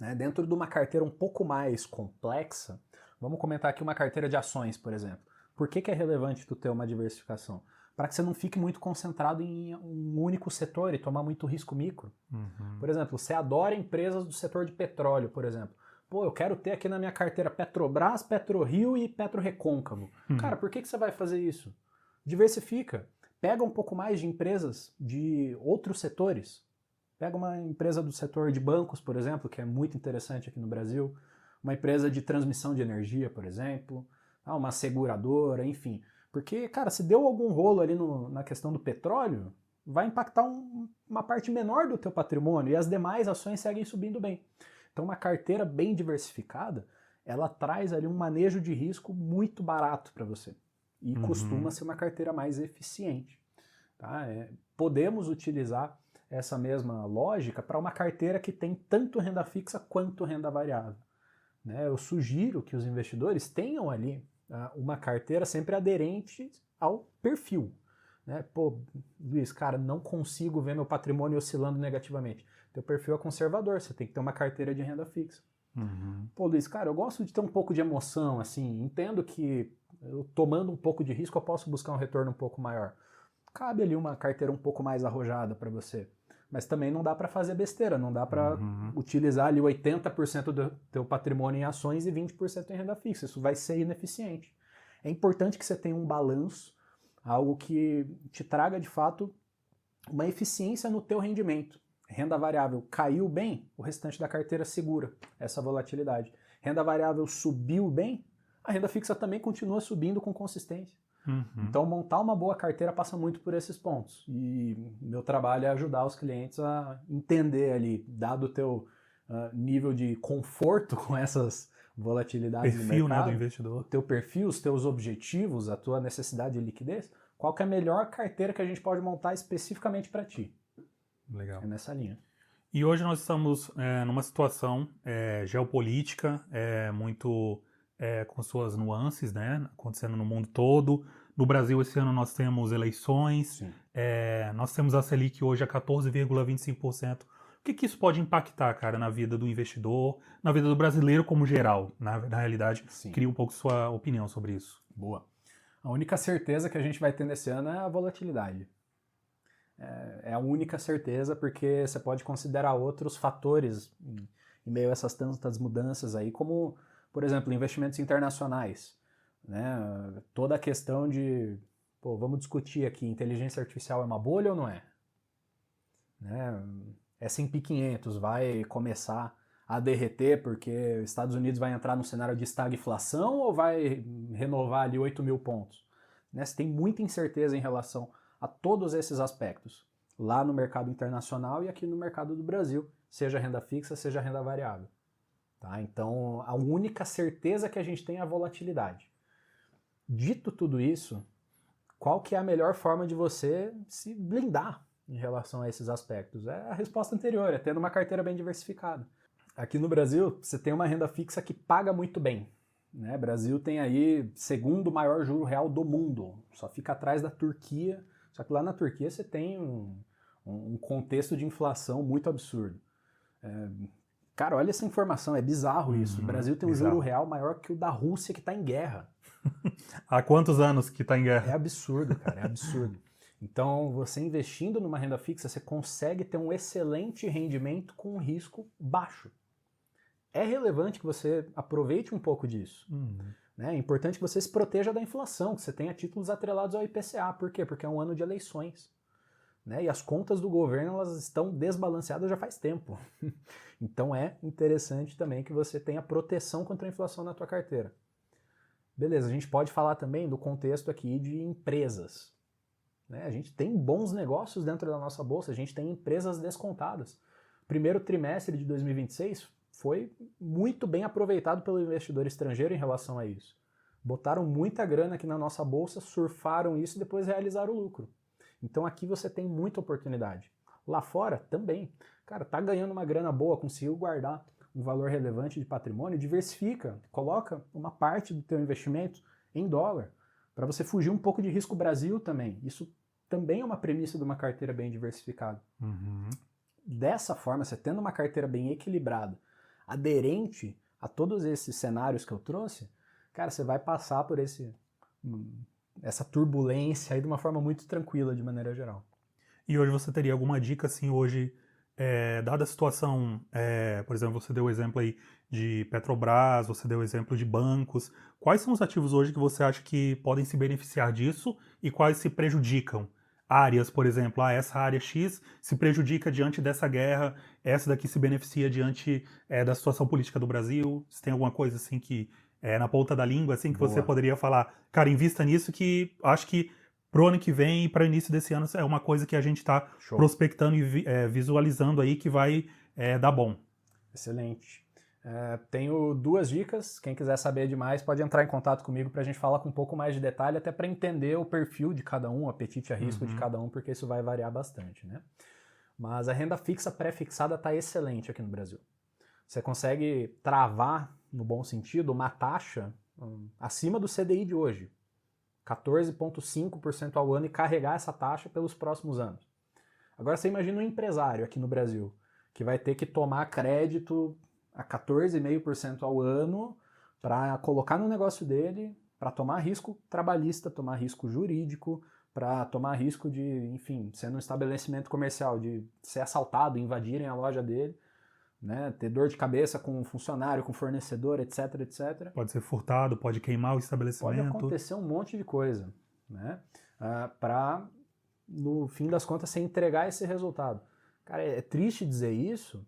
Né? Dentro de uma carteira um pouco mais complexa, vamos comentar aqui uma carteira de ações, por exemplo. Por que é relevante tu ter uma diversificação? Para que você não fique muito concentrado em um único setor e tomar muito risco micro. Por exemplo, você adora empresas do setor de petróleo, por exemplo. Pô, eu quero ter aqui na minha carteira Petrobras, PetroRio e PetroRecôncavo. Cara, por que você vai fazer isso? Diversifica. Pega um pouco mais de empresas de outros setores. Pega uma empresa do setor de bancos, por exemplo, que é muito interessante aqui no Brasil. Uma empresa de transmissão de energia, por exemplo. Uma seguradora, enfim. Porque, cara, se deu algum rolo ali na questão do petróleo, vai impactar uma parte menor do teu patrimônio e as demais ações seguem subindo bem. Então, uma carteira bem diversificada, ela traz ali um manejo de risco muito barato para você. E costuma ser uma carteira mais eficiente. Tá? Podemos utilizar essa mesma lógica para uma carteira que tem tanto renda fixa quanto renda variável. Né? Eu sugiro que os investidores tenham ali uma carteira sempre aderente ao perfil. Né? Pô, Luiz, cara, não consigo ver meu patrimônio oscilando negativamente. Teu perfil é conservador, você tem que ter uma carteira de renda fixa. Pô, Luiz, cara, eu gosto de ter um pouco de emoção, assim, entendo que eu tomando um pouco de risco eu posso buscar um retorno um pouco maior. Cabe ali uma carteira um pouco mais arrojada para você. Mas também não dá para fazer besteira, não dá para utilizar ali 80% do teu patrimônio em ações e 20% em renda fixa. Isso vai ser ineficiente. É importante que você tenha um balanço, algo que te traga de fato uma eficiência no teu rendimento. Renda variável caiu bem, o restante da carteira segura essa volatilidade. Renda variável subiu bem, a renda fixa também continua subindo com consistência. Então, montar uma boa carteira passa muito por esses pontos. E meu trabalho é ajudar os clientes a entender ali, dado o teu nível de conforto com essas volatilidades do mercado, né, do investidor. o teu perfil, os teus objetivos, a tua necessidade de liquidez, qual que é a melhor carteira que a gente pode montar especificamente para ti. Legal. É nessa linha. E hoje nós estamos numa situação geopolítica muito com suas nuances, né, acontecendo no mundo todo. No Brasil, esse ano, nós temos eleições, nós temos a Selic hoje a 14,25%. O que isso pode impactar, cara, na vida do investidor, na vida do brasileiro como geral, na realidade? Sim. Queria um pouco sua opinião sobre isso. Boa. A única certeza que a gente vai ter nesse ano é a volatilidade. É a única certeza, porque você pode considerar outros fatores em meio a essas tantas mudanças aí, como, por exemplo, investimentos internacionais. Né? Toda a questão de, vamos discutir aqui, inteligência artificial é uma bolha ou não é? Né? S&P 500 vai começar a derreter porque os Estados Unidos vai entrar no cenário de estagflação ou vai renovar ali 8 mil pontos? Né? Você tem muita incerteza em relação a todos esses aspectos, lá no mercado internacional e aqui no mercado do Brasil, seja renda fixa, seja renda variável. Tá? Então, a única certeza que a gente tem é a volatilidade. Dito tudo isso, qual que é a melhor forma de você se blindar em relação a esses aspectos? É a resposta anterior, é tendo uma carteira bem diversificada. Aqui no Brasil, você tem uma renda fixa que paga muito bem. Né? O Brasil tem aí segundo maior juro real do mundo, só fica atrás da Turquia. Só que lá na Turquia você tem um contexto de inflação muito absurdo. Cara, olha essa informação, é bizarro isso. O Brasil tem um juro real maior que o da Rússia, que está em guerra. Há quantos anos que está em guerra? É absurdo, cara, é absurdo. Então, você investindo numa renda fixa, você consegue ter um excelente rendimento com um risco baixo. É relevante que você aproveite um pouco disso. Né? É importante que você se proteja da inflação, que você tenha títulos atrelados ao IPCA. Por quê? Porque é um ano de eleições. Né? E as contas do governo elas estão desbalanceadas já faz tempo. Então é interessante também que você tenha proteção contra a inflação na tua carteira. Beleza, a gente pode falar também do contexto aqui de empresas. Né? A gente tem bons negócios dentro da nossa bolsa, a gente tem empresas descontadas. Primeiro trimestre de 2026 foi muito bem aproveitado pelo investidor estrangeiro em relação a isso. Botaram muita grana aqui na nossa bolsa, surfaram isso e depois realizaram o lucro. Então aqui você tem muita oportunidade. Lá fora também. Cara, tá ganhando uma grana boa, conseguiu guardar um valor relevante de patrimônio, diversifica, coloca uma parte do teu investimento em dólar, para você fugir um pouco de risco Brasil também. Isso também é uma premissa de uma carteira bem diversificada. Uhum. Dessa forma, você tendo uma carteira bem equilibrada, aderente a todos esses cenários que eu trouxe, cara, você vai passar por essa turbulência aí de uma forma muito tranquila, de maneira geral. E hoje você teria alguma dica, assim, hoje, dada a situação, por exemplo, você deu o exemplo aí de Petrobras, você deu o exemplo de bancos, quais são os ativos hoje que você acha que podem se beneficiar disso e quais se prejudicam? Áreas, por exemplo, essa área X se prejudica diante dessa guerra, essa daqui se beneficia diante da situação política do Brasil, se tem alguma coisa assim que, na ponta da língua, assim, que você Boa. poderia falar, cara, invista nisso que acho que pro ano que vem e para o início desse ano é uma coisa que a gente está Show. prospectando e visualizando aí que vai dar bom. Excelente. Tenho 2 dicas. Quem quiser saber de mais pode entrar em contato comigo para a gente falar com um pouco mais de detalhe, até para entender o perfil de cada um, o apetite a risco de cada um, porque isso vai variar bastante, né? Mas a renda fixa pré-fixada está excelente aqui no Brasil. Você consegue travar, no bom sentido, uma taxa acima do CDI de hoje, 14,5% ao ano, e carregar essa taxa pelos próximos anos. Agora você imagina um empresário aqui no Brasil que vai ter que tomar crédito a 14,5% ao ano para colocar no negócio dele, para tomar risco trabalhista, tomar risco jurídico, para tomar risco de, enfim, sendo um estabelecimento comercial, de ser assaltado, invadirem a loja dele, né, ter dor de cabeça com um funcionário, com fornecedor, etc, etc. Pode ser furtado, pode queimar o Pode estabelecimento. acontecer um monte de coisa, né, para, no fim das contas, você entregar esse resultado. Cara, é triste dizer isso,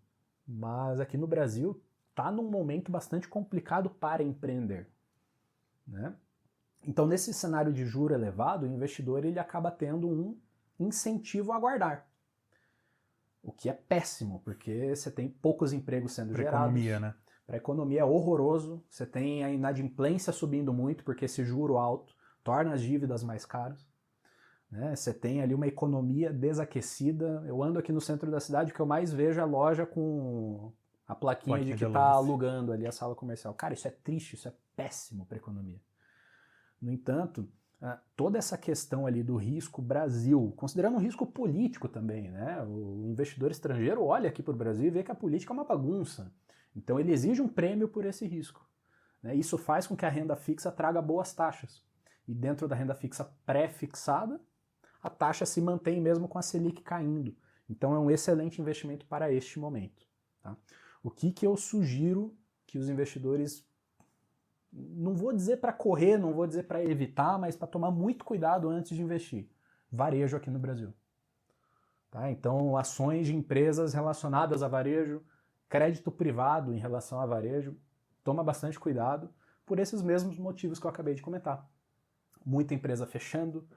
mas aqui no Brasil está num momento bastante complicado para empreender, né? Então, nesse cenário de juro elevado, o investidor ele acaba tendo um incentivo a guardar, o que é péssimo, porque você tem poucos empregos sendo Pra gerados. economia, né? Para a economia é horroroso, você tem a inadimplência subindo muito, porque esse juro alto torna as dívidas mais caras. Né? Você tem ali uma economia desaquecida. Eu ando aqui no centro da cidade, o que eu mais vejo é a loja com a plaquinha de que está alugando ali a sala comercial. Cara, isso é triste, isso é péssimo para a economia. No entanto, toda essa questão ali do risco Brasil, considerando um risco político também, né? O investidor estrangeiro olha aqui para o Brasil e vê que a política é uma bagunça. Então ele exige um prêmio por esse risco. Né? Isso faz com que a renda fixa traga boas taxas. E dentro da renda fixa pré-fixada, a taxa se mantém mesmo com a Selic caindo. Então é um excelente investimento para este momento. Tá? O que eu sugiro que os investidores, não vou dizer para correr, não vou dizer para evitar, mas para tomar muito cuidado antes de investir. Varejo aqui no Brasil. Tá? Então ações de empresas relacionadas a varejo, crédito privado em relação a varejo, toma bastante cuidado por esses mesmos motivos que eu acabei de comentar. Muita empresa fechando,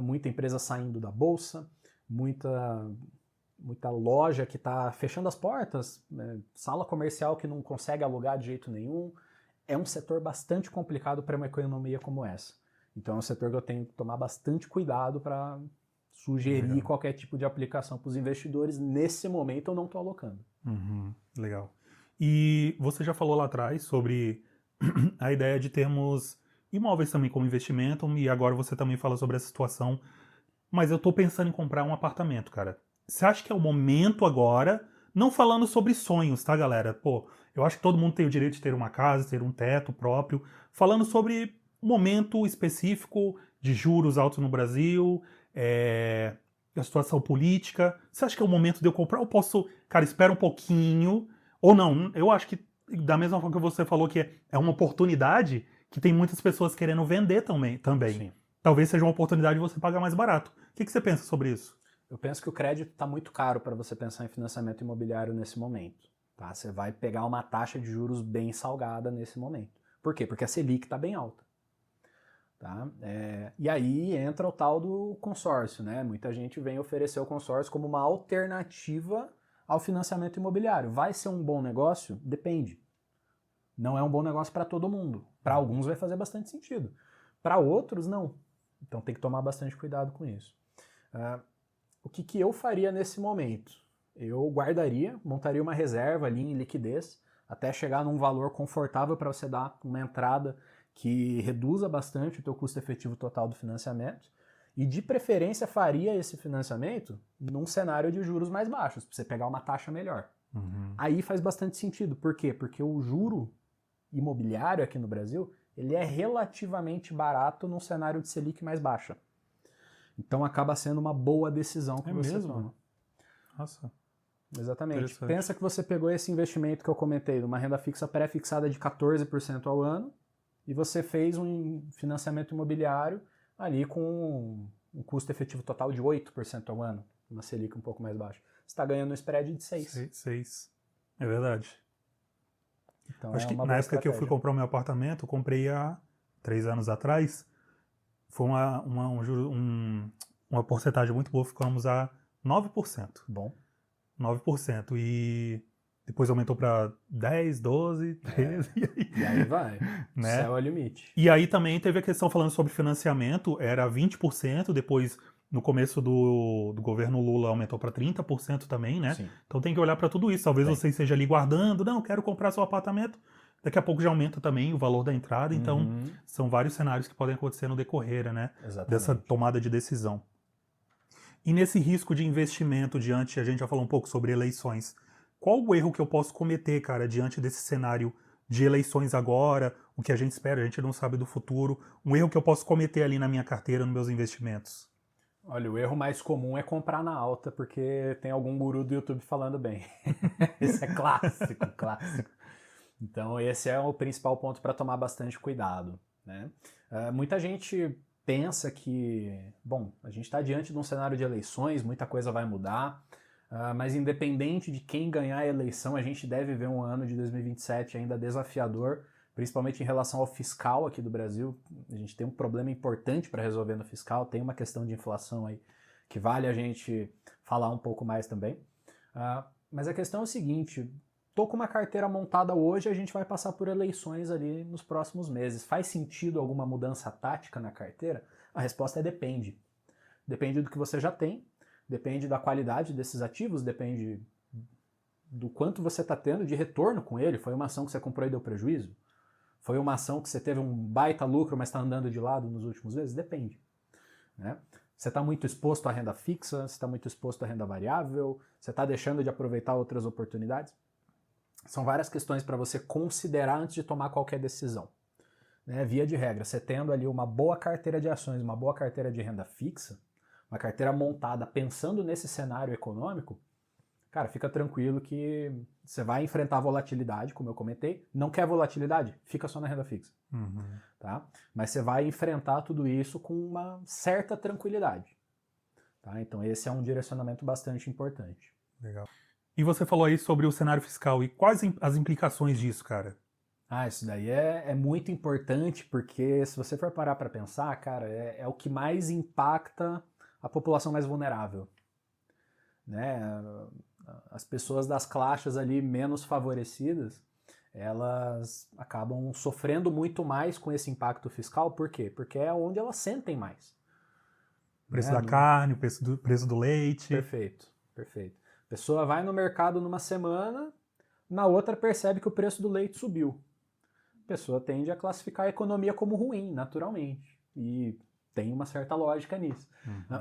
muita empresa saindo da bolsa, muita loja que está fechando as portas, né? Sala comercial que não consegue alugar de jeito nenhum. É um setor bastante complicado para uma economia como essa. Então é um setor que eu tenho que tomar bastante cuidado para sugerir qualquer tipo de aplicação para os investidores. Nesse momento eu não estou alocando. Uhum, legal. E você já falou lá atrás sobre a ideia de termos imóveis também como investimento, e agora você também fala sobre essa situação, mas eu tô pensando em comprar um apartamento, cara. Você acha que é o momento agora, não falando sobre sonhos, tá, galera? Pô, eu acho que todo mundo tem o direito de ter uma casa, ter um teto próprio, falando sobre um momento específico de juros altos no Brasil, a situação política. Você acha que é o momento de eu comprar? Ou posso, cara, espera um pouquinho? Ou não? Eu acho que, da mesma forma que você falou que é uma oportunidade, que tem muitas pessoas querendo vender também. Sim. Talvez seja uma oportunidade de você pagar mais barato. O que você pensa sobre isso? Eu penso que o crédito está muito caro para você pensar em financiamento imobiliário nesse momento. Tá? Você vai pegar uma taxa de juros bem salgada nesse momento. Por quê? Porque a Selic está bem alta. Tá? E aí entra o tal do consórcio, né? Muita gente vem oferecer o consórcio como uma alternativa ao financiamento imobiliário. Vai ser um bom negócio? Depende. Não é um bom negócio para todo mundo. Para alguns vai fazer bastante sentido. Para outros, não. Então tem que tomar bastante cuidado com isso. O que eu faria nesse momento? Eu guardaria, montaria uma reserva ali em liquidez, até chegar num valor confortável para você dar uma entrada que reduza bastante o teu custo efetivo total do financiamento, e de preferência faria esse financiamento num cenário de juros mais baixos, para você pegar uma taxa melhor. Aí faz bastante sentido. Por quê? Porque o juro imobiliário aqui no Brasil, ele é relativamente barato num cenário de Selic mais baixa. Então acaba sendo uma boa decisão que você toma. Nossa. Exatamente. Pensa que você pegou esse investimento que eu comentei, uma renda fixa pré-fixada de 14% ao ano, e você fez um financiamento imobiliário ali com um custo efetivo total de 8% ao ano, uma Selic um pouco mais baixa. Você está ganhando um spread de 6%. 6. É verdade. Então, acho que na época que eu fui comprar o meu apartamento, eu comprei há 3 anos atrás, foi uma porcentagem muito boa, ficamos a 9%. Bom. 9%. E depois aumentou para 10, 12, 13. E aí vai. Né? Céu é o limite. E aí também teve a questão falando sobre financiamento, era 20%, depois no começo do governo Lula aumentou para 30% também, né? Sim. Então tem que olhar para tudo isso. Talvez você esteja ali guardando, não, quero comprar seu apartamento. Daqui a pouco já aumenta também o valor da entrada. Então são vários cenários que podem acontecer no decorrer, né? Exatamente. Dessa tomada de decisão. E nesse risco de investimento diante, a gente já falou um pouco sobre eleições. Qual o erro que eu posso cometer, cara, diante desse cenário de eleições agora, o que a gente espera, a gente não sabe do futuro, um erro que eu posso cometer ali na minha carteira, nos meus investimentos? Olha, o erro mais comum é comprar na alta, porque tem algum guru do YouTube falando bem. Esse é clássico, clássico. Então esse é o principal ponto para tomar bastante cuidado, né? Muita gente pensa que, bom, a gente está diante de um cenário de eleições, muita coisa vai mudar, mas independente de quem ganhar a eleição, a gente deve ver um ano de 2027 ainda desafiador, principalmente em relação ao fiscal aqui do Brasil. A gente tem um problema importante para resolver no fiscal, tem uma questão de inflação aí que vale a gente falar um pouco mais também. Mas a questão é o seguinte: tô com uma carteira montada hoje, a gente vai passar por eleições ali nos próximos meses. Faz sentido alguma mudança tática na carteira? A resposta é depende. Depende do que você já tem, depende da qualidade desses ativos, depende do quanto você está tendo de retorno com ele. Foi uma ação que você comprou e deu prejuízo? Foi uma ação que você teve um baita lucro, mas está andando de lado nos últimos meses? Depende. Né? Você está muito exposto à renda fixa, você está muito exposto à renda variável, você está deixando de aproveitar outras oportunidades? São várias questões para você considerar antes de tomar qualquer decisão. Né? Via de regra, você tendo ali uma boa carteira de ações, uma boa carteira de renda fixa, uma carteira montada pensando nesse cenário econômico, cara, fica tranquilo que você vai enfrentar volatilidade, como eu comentei. Não quer volatilidade? Fica só na renda fixa. Tá? Mas você vai enfrentar tudo isso com uma certa tranquilidade. Tá? Então esse é um direcionamento bastante importante. Legal. E você falou aí sobre o cenário fiscal, e quais as implicações disso, cara? Isso daí é muito importante, porque se você for parar para pensar, cara, é o que mais impacta a população mais vulnerável. Né? As pessoas das classes ali menos favorecidas, elas acabam sofrendo muito mais com esse impacto fiscal. Por quê? Porque é onde elas sentem mais. O preço da carne, o preço do leite. Perfeito, perfeito. A pessoa vai no mercado numa semana, na outra percebe que o preço do leite subiu. A pessoa tende a classificar a economia como ruim, naturalmente. E tem uma certa lógica nisso.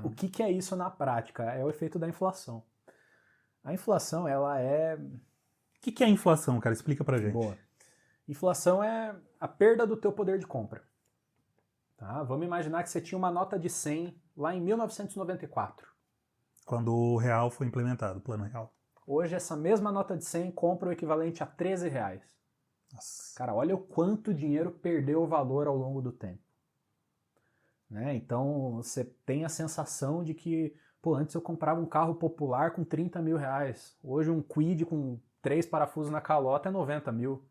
O que é isso na prática? É o efeito da inflação. A inflação, ela é... O que é a inflação, cara? Explica pra gente. Boa. Inflação é a perda do teu poder de compra. Tá? Vamos imaginar que você tinha uma nota de 100 lá em 1994. Quando o real foi implementado, o plano real. Hoje, essa mesma nota de 100 compra o equivalente a R$13. Nossa. Cara, olha o quanto dinheiro perdeu o valor ao longo do tempo. Né? Então, você tem a sensação de que, antes eu comprava um carro popular com R$30 mil. Hoje um Kwid com 3 parafusos na calota é R$90 mil.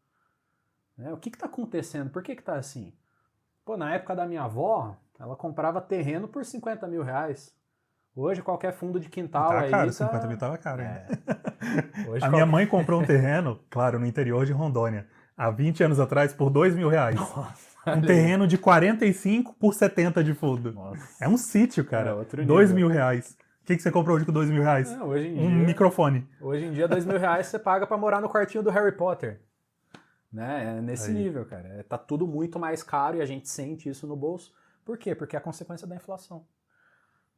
Né? O que está acontecendo? Por que está assim? Pô, na época da minha avó, ela comprava terreno por 50 mil reais. Hoje qualquer fundo de E quintal tá aí caro, tá... 50 mil tava caro ainda. É, hoje A minha qualquer... mãe comprou um terreno, claro, no interior de Rondônia, há 20 anos atrás, por 2 mil reais. Nossa, Um olha aí. terreno de 45 por 70 de fundo. É Nossa, um sítio, é cara. outro 2 nível. mil reais. O que você comprou hoje com 2 mil reais? Não, Um microfone. hoje em dia 2 mil reais você paga pra morar no quartinho do Harry Potter. Né? É nesse Aí. nível, cara. Tá tudo muito mais caro e a gente sente isso no bolso. Por quê? Porque é a consequência da inflação.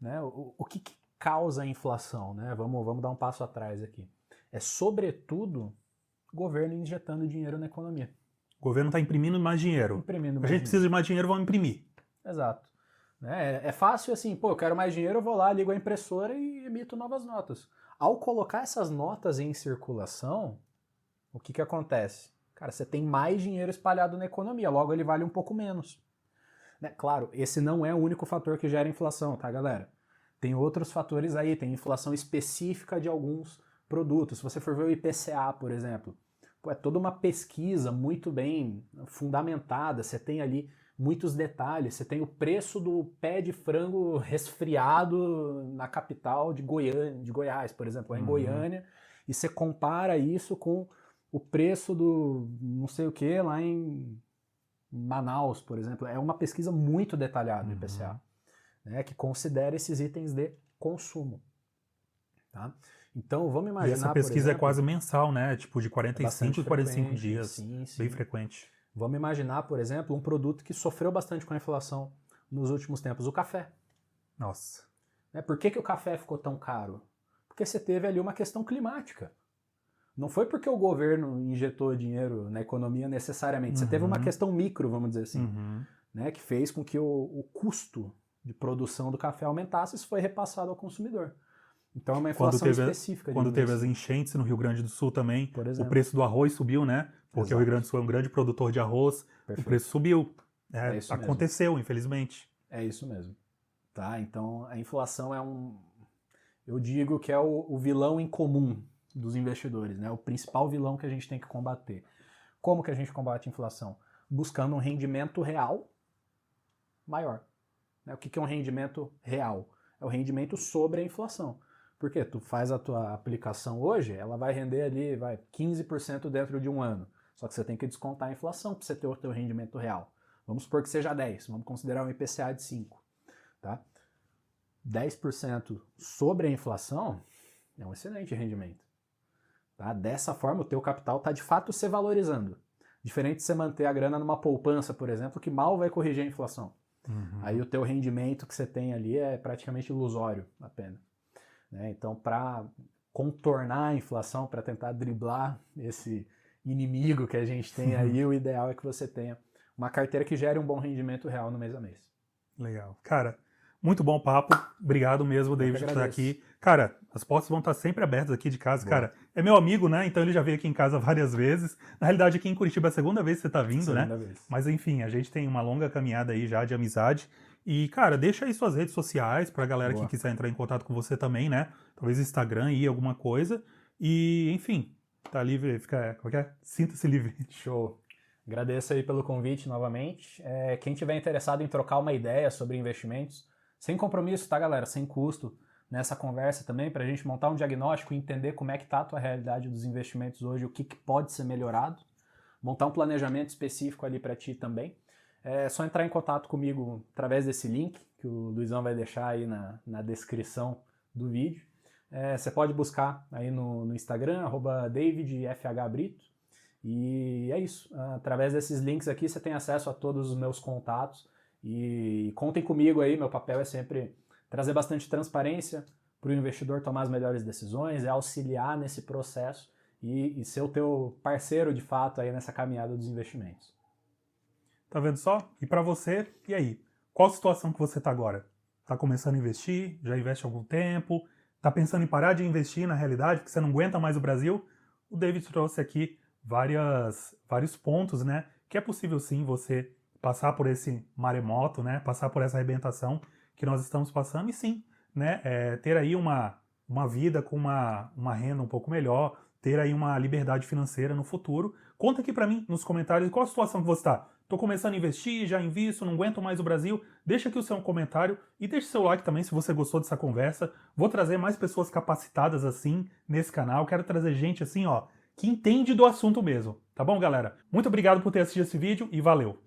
Né? O que causa a inflação? Né? Vamos dar um passo atrás aqui. É, sobretudo, o governo injetando dinheiro na economia. O governo está imprimindo mais dinheiro. Imprimindo A mais gente dinheiro. precisa de mais dinheiro, vamos imprimir. Exato. Né? É fácil assim, pô, eu quero mais dinheiro, eu vou lá, ligo a impressora e emito novas notas. Ao colocar essas notas em circulação, o que acontece? Cara, você tem mais dinheiro espalhado na economia, logo ele vale um pouco menos. Né? Claro, esse não é o único fator que gera inflação, tá, galera? Tem outros fatores aí, tem inflação específica de alguns produtos. Se você for ver o IPCA, por exemplo, pô, é toda uma pesquisa muito bem fundamentada, você tem ali muitos detalhes, você tem o preço do pé de frango resfriado na capital de Goiás, por exemplo, lá em Goiânia, e você compara isso com o preço do não sei o que lá em Manaus, por exemplo. É uma pesquisa muito detalhada do IPCA, né, que considera esses itens de consumo. Tá? Então vamos imaginar, e essa pesquisa por exemplo, é quase mensal, né? Tipo de é bastante 45 e 45 frequente, dias. sim, sim. Bem frequente. Vamos imaginar, por exemplo, um produto que sofreu bastante com a inflação nos últimos tempos, o café. Nossa. Né? Por que o café ficou tão caro? Porque você teve ali uma questão climática. Não foi porque o governo injetou dinheiro na economia necessariamente. Você teve uma questão micro, vamos dizer assim, né, que fez com que o custo de produção do café aumentasse e isso foi repassado ao consumidor. Então é uma inflação específica. Quando teve as enchentes no Rio Grande do Sul também, por o exemplo, preço do arroz subiu, né? Porque exato, o Rio Grande do Sul é um grande produtor de arroz, perfeito, o preço subiu. É isso aconteceu, mesmo. infelizmente. É isso mesmo. Tá? Então a inflação é eu digo que é o vilão em comum dos investidores, né? O principal vilão que a gente tem que combater. Como que a gente combate a inflação? Buscando um rendimento real maior. Né? O que é um rendimento real? É o rendimento sobre a inflação. Porque tu faz a tua aplicação hoje, ela vai render ali 15% dentro de um ano. Só que você tem que descontar a inflação para você ter o teu rendimento real. Vamos supor que seja 10, vamos considerar um IPCA de 5. Tá? 10% sobre a inflação é um excelente rendimento. Tá? Dessa forma, o teu capital está de fato se valorizando. Diferente de você manter a grana numa poupança, por exemplo, que mal vai corrigir a inflação. Aí o teu rendimento que você tem ali é praticamente ilusório apenas. Né? Então, para contornar a inflação, para tentar driblar esse inimigo que a gente tem aí, o ideal é que você tenha uma carteira que gere um bom rendimento real no mês a mês. Legal. Cara, muito bom papo. Obrigado mesmo, David, por estar aqui. Cara, as portas vão estar sempre abertas aqui de casa. Boa. Cara, é meu amigo, né? Então ele já veio aqui em casa várias vezes. Na realidade, aqui em Curitiba é a segunda vez que você está vindo, né? Vez. Mas enfim, a gente tem uma longa caminhada aí já de amizade. E, cara, deixa aí suas redes sociais pra galera que quiser entrar em contato com você também, né? Talvez Instagram aí, alguma coisa. E, enfim, tá livre, sinta-se livre. Show. Agradeço aí pelo convite novamente. Quem tiver interessado em trocar uma ideia sobre investimentos, sem compromisso, tá, galera? Sem custo, nessa conversa também, para a gente montar um diagnóstico e entender como é que tá a tua realidade dos investimentos hoje, o que pode ser melhorado, montar um planejamento específico ali para ti também. É só entrar em contato comigo através desse link, que o Luizão vai deixar aí na descrição do vídeo. Você pode buscar aí no Instagram, @davidfhbrito. E é isso. Através desses links aqui você tem acesso a todos os meus contatos. E contem comigo aí, meu papel é sempre trazer bastante transparência para o investidor tomar as melhores decisões, é auxiliar nesse processo e ser o teu parceiro de fato aí nessa caminhada dos investimentos. Tá vendo só? E para você, e aí? Qual a situação que você tá agora? Tá começando a investir? Já investe há algum tempo? Tá pensando em parar de investir na realidade, porque você não aguenta mais o Brasil? O David trouxe aqui vários pontos, né? Que é possível sim você passar por esse maremoto, né? Passar por essa arrebentação que nós estamos passando e sim, né? Ter aí uma vida com uma renda um pouco melhor, ter aí uma liberdade financeira no futuro, Conta aqui pra mim nos comentários qual a situação que você tá. Tô começando a investir, já invisto, não aguento mais o Brasil. Deixa aqui o seu comentário e deixa o seu like também se você gostou dessa conversa. Vou trazer mais pessoas capacitadas assim nesse canal. Quero trazer gente assim, ó, que entende do assunto mesmo. Tá bom, galera? Muito obrigado por ter assistido esse vídeo e valeu!